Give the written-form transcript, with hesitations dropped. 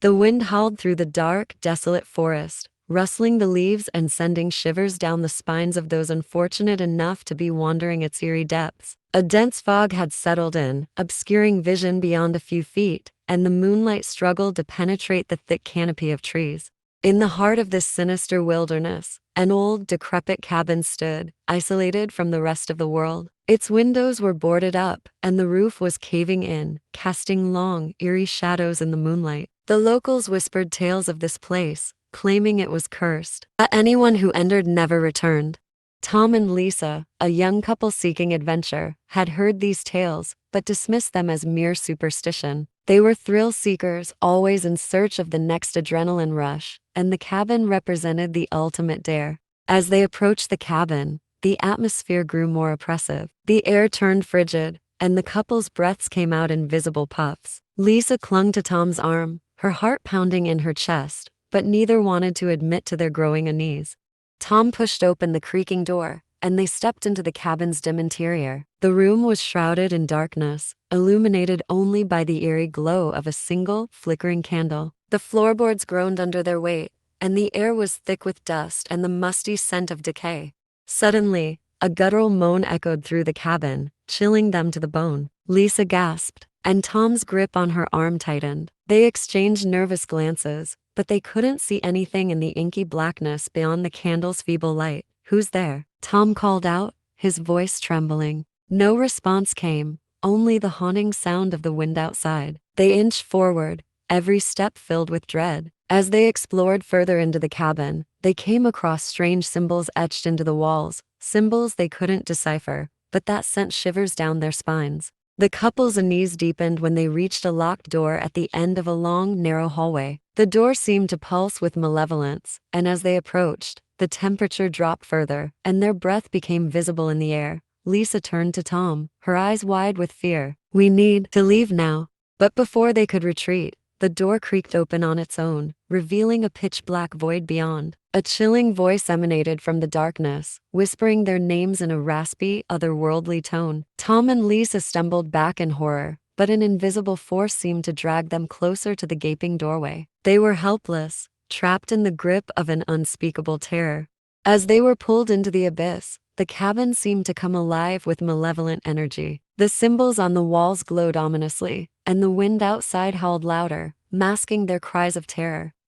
The wind howled through the dark, desolate forest, rustling the leaves and sending shivers down the spines of those unfortunate enough to be wandering its eerie depths. A dense fog had settled in, obscuring vision beyond a few feet, and the moonlight struggled to penetrate the thick canopy of trees. In the heart of this sinister wilderness, an old, decrepit cabin stood, isolated from the rest of the world. Its windows were boarded up, and the roof was caving in, casting long, eerie shadows in the moonlight. The locals whispered tales of this place, claiming it was cursed, but anyone who entered never returned. Tom and Lisa, a young couple seeking adventure, had heard these tales, but dismissed them as mere superstition. They were thrill seekers, always in search of the next adrenaline rush, and the cabin represented the ultimate dare. As they approached the cabin, the atmosphere grew more oppressive. The air turned frigid, and the couple's breaths came out in visible puffs. Lisa clung to Tom's arm, her heart pounding in her chest, but neither wanted to admit to their growing unease. Tom pushed open the creaking door, and they stepped into the cabin's dim interior. The room was shrouded in darkness, illuminated only by the eerie glow of a single, flickering candle. The floorboards groaned under their weight, and the air was thick with dust and the musty scent of decay. Suddenly, a guttural moan echoed through the cabin, chilling them to the bone. Lisa gasped, and Tom's grip on her arm tightened. They exchanged nervous glances, but they couldn't see anything in the inky blackness beyond the candle's feeble light. "Who's there?" Tom called out, his voice trembling. No response came, only the haunting sound of the wind outside. They inched forward, every step filled with dread. As they explored further into the cabin, they came across strange symbols etched into the walls, symbols they couldn't decipher, but that sent shivers down their spines. The couple's unease deepened when they reached a locked door at the end of a long, narrow hallway. The door seemed to pulse with malevolence, and as they approached, the temperature dropped further, and their breath became visible in the air. Lisa turned to Tom, her eyes wide with fear. "We need to leave now." But before they could retreat, the door creaked open on its own, revealing a pitch-black void beyond. A chilling voice emanated from the darkness, whispering their names in a raspy, otherworldly tone. Tom and Lisa stumbled back in horror, but an invisible force seemed to drag them closer to the gaping doorway. They were helpless, trapped in the grip of an unspeakable terror. As they were pulled into the abyss, the cabin seemed to come alive with malevolent energy. The symbols on the walls glowed ominously, and the wind outside howled louder, masking their cries of terror.